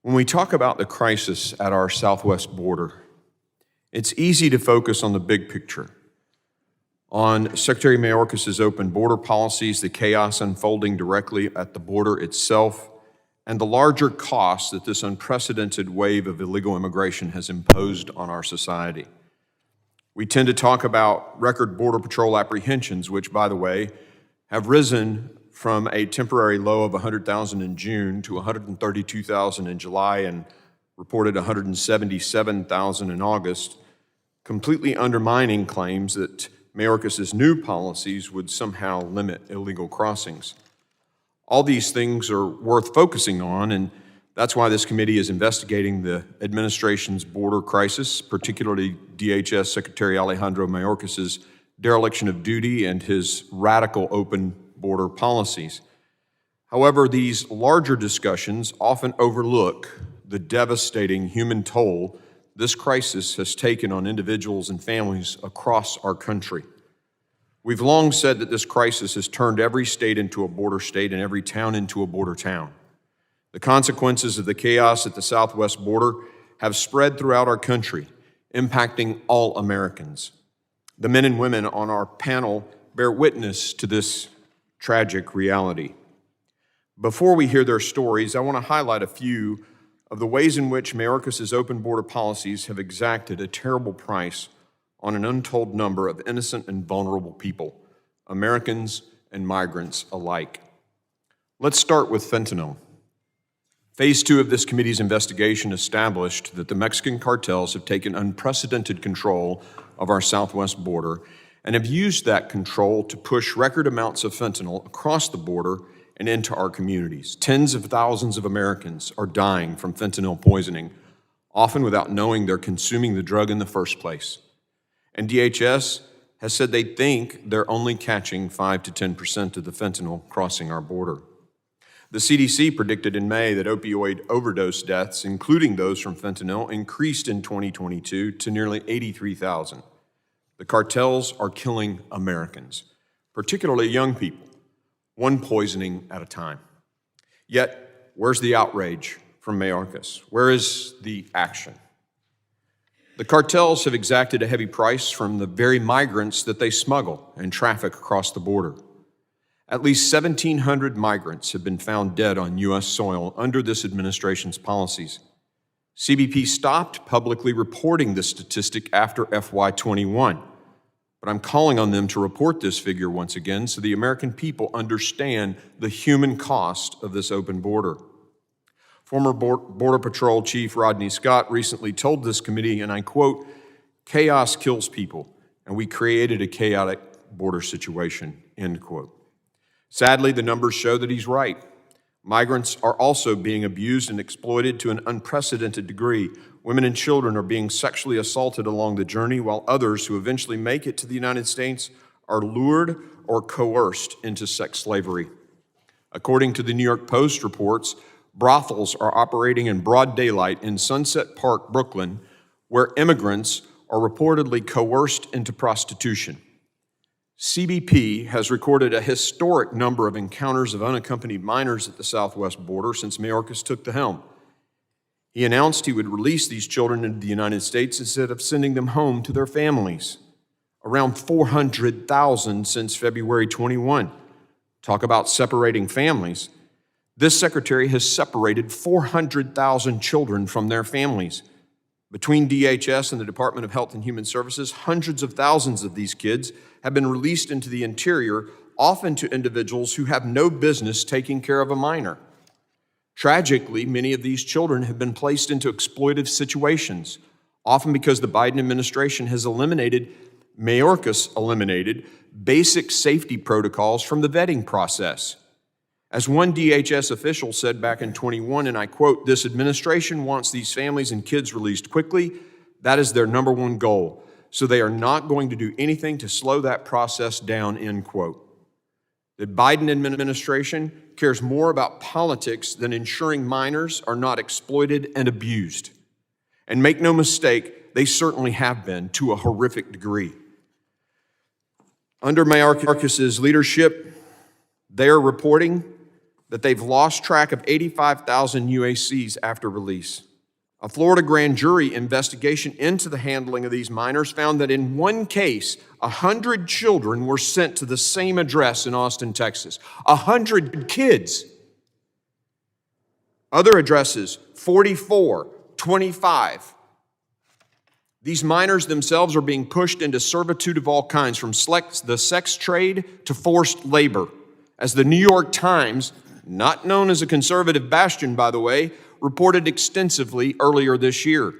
When we talk about the crisis at our southwest border, it's easy to focus on the big picture, on Secretary Mayorkas' open border policies, the chaos unfolding directly at the border itself, and the larger costs that this unprecedented wave of illegal immigration has imposed on our society. We tend to talk about record Border Patrol apprehensions, which, by the way, have risen from a temporary low of 100,000 in June to 132,000 in July and reported 177,000 in August, completely undermining claims that Mayorkas' new policies would somehow limit illegal crossings. All these things are worth focusing on, and that's why this committee is investigating the administration's border crisis, particularly DHS Secretary Alejandro Mayorkas' dereliction of duty and his radical open border policies. However, these larger discussions often overlook the devastating human toll this crisis has taken on individuals and families across our country. We've long said that this crisis has turned every state into a border state and every town into a border town. The consequences of the chaos at the southwest border have spread throughout our country, impacting all Americans. The men and women on our panel bear witness to this tragic reality. Before we hear their stories, I want to highlight a few of the ways in which Mayorkas' open border policies have exacted a terrible price on an untold number of innocent and vulnerable people, Americans and migrants alike. Let's start with fentanyl. Phase 2 of this committee's investigation established that the Mexican cartels have taken unprecedented control of our southwest border and have used that control to push record amounts of fentanyl across the border and into our communities. Tens of thousands of Americans are dying from fentanyl poisoning, often without knowing they're consuming the drug in the first place. And DHS has said they think they're only catching 5 to 10% of the fentanyl crossing our border. The CDC predicted in May that opioid overdose deaths, including those from fentanyl, increased in 2022 to nearly 83,000. The cartels are killing Americans, particularly young people, one poisoning at a time. Yet, where's the outrage from Mayorkas? Where is the action? The cartels have exacted a heavy price from the very migrants that they smuggle and traffic across the border. At least 1,700 migrants have been found dead on U.S. soil under this administration's policies. CBP stopped publicly reporting this statistic after FY21, but I'm calling on them to report this figure once again so the American people understand the human cost of this open border. Former Border Patrol Chief Rodney Scott recently told this committee, and I quote, "Chaos kills people, and we created a chaotic border situation," end quote. Sadly, the numbers show that he's right. Migrants are also being abused and exploited to an unprecedented degree. Women and children are being sexually assaulted along the journey, while others who eventually make it to the United States are lured or coerced into sex slavery. According to the New York Post reports, brothels are operating in broad daylight in Sunset Park, Brooklyn, where immigrants are reportedly coerced into prostitution. CBP has recorded a historic number of encounters of unaccompanied minors at the southwest border since Mayorkas took the helm. He announced he would release these children into the United States instead of sending them home to their families. Around 400,000 since February 21. Talk about separating families. This secretary has separated 400,000 children from their families. Between DHS and the Department of Health and Human Services, hundreds of thousands of these kids have been released into the interior, often to individuals who have no business taking care of a minor. Tragically, many of these children have been placed into exploitive situations, often because the Biden administration has Mayorkas eliminated basic safety protocols from the vetting process. As one DHS official said back in 21, and I quote, "This administration wants these families and kids released quickly. That is their number one goal. So they are not going to do anything to slow that process down," end quote. The Biden administration cares more about politics than ensuring minors are not exploited and abused. And make no mistake, they certainly have been to a horrific degree. Under Mayorkas' leadership, they are reporting that they've lost track of 85,000 UACs after release. A Florida grand jury investigation into the handling of these minors found that in one case, 100 children were sent to the same address in Austin, Texas. 100 kids. Other addresses, 44, 25. These minors themselves are being pushed into servitude of all kinds, from the sex trade to forced labor. As the New York Times, not known as a conservative bastion, by the way, reported extensively earlier this year.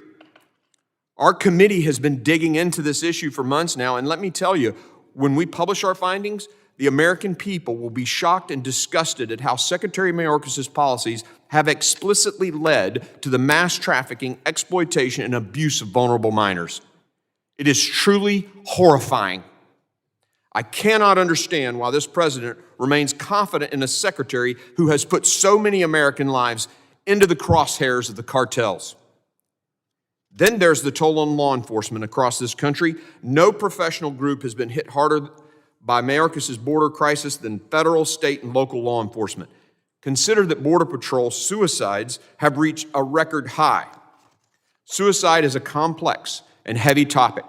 Our committee has been digging into this issue for months now, and let me tell you, when we publish our findings, the American people will be shocked and disgusted at how Secretary Mayorkas' policies have explicitly led to the mass trafficking, exploitation, and abuse of vulnerable minors. It is truly horrifying. I cannot understand why this president remains confident in a secretary who has put so many American lives into the crosshairs of the cartels. Then there's the toll on law enforcement across this country. No professional group has been hit harder by Mayorkas' border crisis than federal, state, and local law enforcement. Consider that Border Patrol suicides have reached a record high. Suicide is a complex and heavy topic,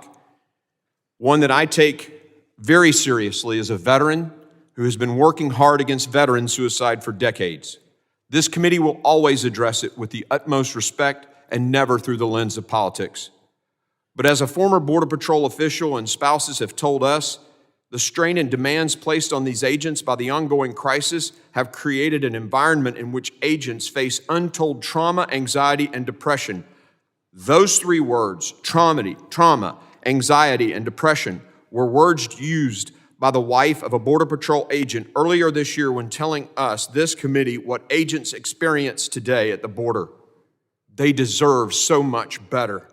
one that I take very seriously as a veteran who has been working hard against veteran suicide for decades. This committee will always address it with the utmost respect and never through the lens of politics. But as a former Border Patrol official and spouses have told us, the strain and demands placed on these agents by the ongoing crisis have created an environment in which agents face untold trauma, anxiety, and depression. Those three words, trauma, anxiety, and depression, were words used by the wife of a Border Patrol agent earlier this year when telling us, this committee, what agents experience today at the border. They deserve so much better.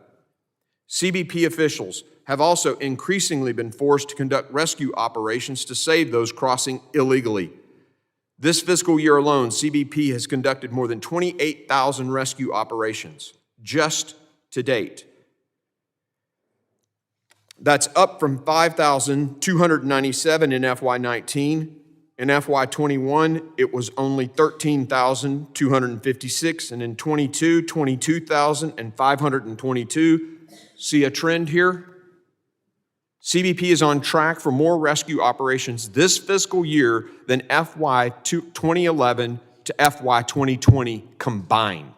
CBP officials have also increasingly been forced to conduct rescue operations to save those crossing illegally. This fiscal year alone, CBP has conducted more than 28,000 rescue operations just to date. That's up from 5,297 in FY19. In FY21, it was only 13,256, and in 22, 22,522. See a trend here? CBP is on track for more rescue operations this fiscal year than FY 2011 to FY 2020 combined.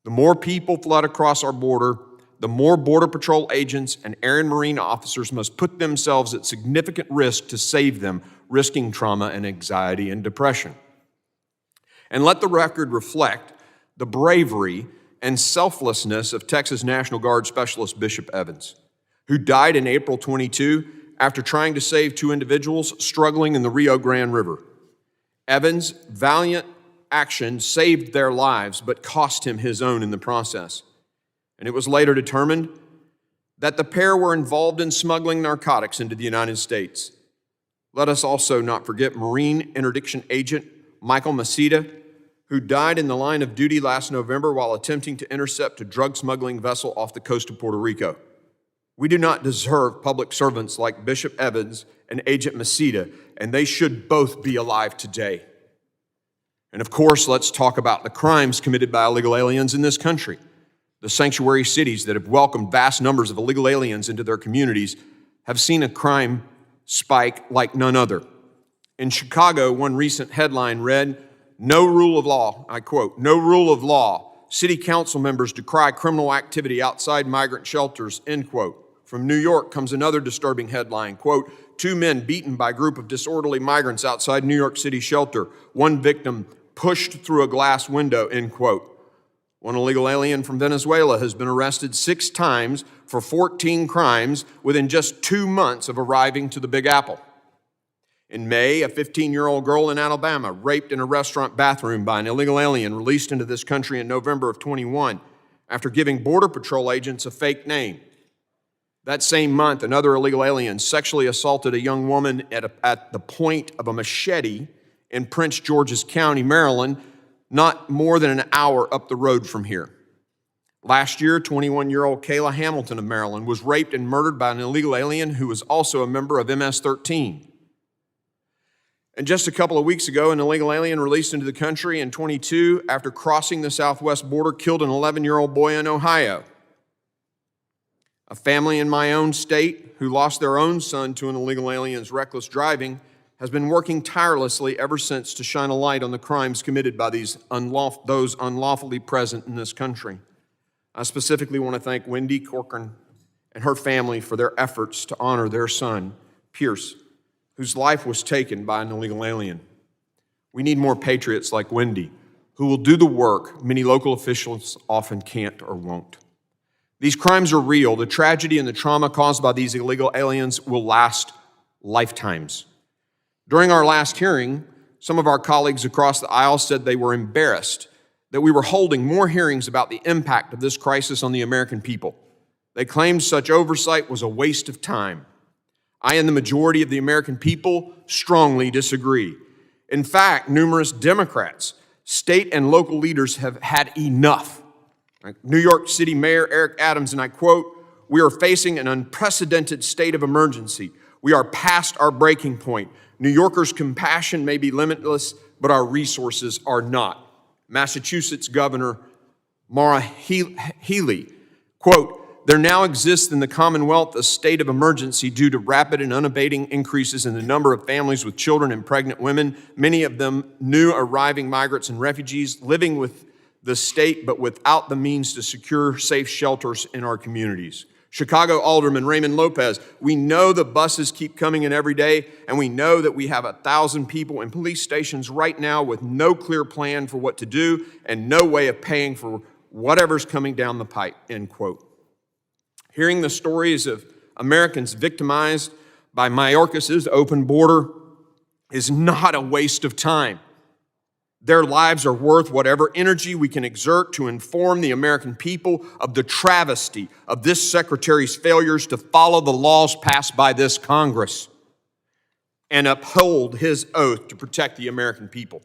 The more people flood across our border, the more Border Patrol agents and Air and Marine officers must put themselves at significant risk to save them, risking trauma and anxiety and depression. And let the record reflect the bravery and selflessness of Texas National Guard Specialist Bishop Evans, who died in April 22 after trying to save two individuals struggling in the Rio Grande River. Evans' valiant action saved their lives, but cost him his own in the process. And it was later determined that the pair were involved in smuggling narcotics into the United States. Let us also not forget Marine Interdiction Agent Michael Maceda, who died in the line of duty last November while attempting to intercept a drug smuggling vessel off the coast of Puerto Rico. We do not deserve public servants like Bishop Evans and Agent Maceda, and they should both be alive today. And of course, let's talk about the crimes committed by illegal aliens in this country. The sanctuary cities that have welcomed vast numbers of illegal aliens into their communities have seen a crime spike like none other. In Chicago, one recent headline read, "No rule of law," I quote, "no rule of law. City council members decry criminal activity outside migrant shelters," end quote. From New York comes another disturbing headline, quote, "Two men beaten by a group of disorderly migrants outside New York City shelter. One victim pushed through a glass window," end quote. One illegal alien from Venezuela has been arrested 6 times for 14 crimes within just 2 months of arriving to the Big Apple. In May, a 15-year-old girl in Alabama raped in a restaurant bathroom by an illegal alien released into this country in November of 21 after giving Border Patrol agents a fake name. That same month, another illegal alien sexually assaulted a young woman at the point of a machete in Prince George's County, Maryland, not more than an hour up the road from here. Last year, 21-year-old Kayla Hamilton of Maryland was raped and murdered by an illegal alien who was also a member of MS-13. And just a couple of weeks ago, an illegal alien released into the country in 22 after crossing the southwest border killed an 11-year-old boy in Ohio. A family in my own state who lost their own son to an illegal alien's reckless driving has been working tirelessly ever since to shine a light on the crimes committed by those unlawfully present in this country. I specifically want to thank Wendy Corcoran and her family for their efforts to honor their son, Pierce, whose life was taken by an illegal alien. We need more patriots like Wendy, who will do the work many local officials often can't or won't. These crimes are real. The tragedy and the trauma caused by these illegal aliens will last lifetimes. During our last hearing, some of our colleagues across the aisle said they were embarrassed that we were holding more hearings about the impact of this crisis on the American people. They claimed such oversight was a waste of time. I and the majority of the American people strongly disagree. In fact, numerous Democrats, state and local leaders have had enough. New York City Mayor Eric Adams, and I quote, "We are facing an unprecedented state of emergency. We are past our breaking point. New Yorkers' compassion may be limitless, but our resources are not." Massachusetts Governor Maura Healey, quote, "There now exists in the Commonwealth a state of emergency due to rapid and unabating increases in the number of families with children and pregnant women, many of them new arriving migrants and refugees living with the state but without the means to secure safe shelters in our communities." Chicago Alderman Raymond Lopez, "We know the buses keep coming in every day, and we know that we have 1,000 people in police stations right now with no clear plan for what to do and no way of paying for whatever's coming down the pipe," end quote. Hearing the stories of Americans victimized by Mayorkas' open border is not a waste of time. Their lives are worth whatever energy we can exert to inform the American people of the travesty of this secretary's failures to follow the laws passed by this Congress and uphold his oath to protect the American people.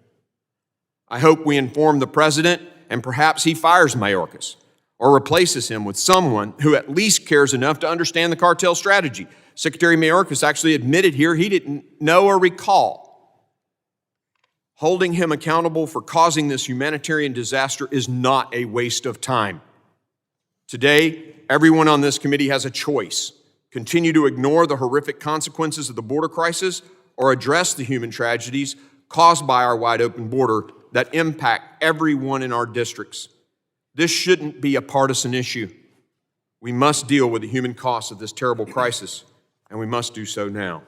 I hope we inform the president and perhaps he fires Mayorkas or replaces him with someone who at least cares enough to understand the cartel strategy. Secretary Mayorkas actually admitted here he didn't know or recall. Holding him accountable for causing this humanitarian disaster is not a waste of time. Today, everyone on this committee has a choice: continue to ignore the horrific consequences of the border crisis or address the human tragedies caused by our wide open border that impact everyone in our districts. This shouldn't be a partisan issue. We must deal with the human cost of this terrible crisis, and we must do so now.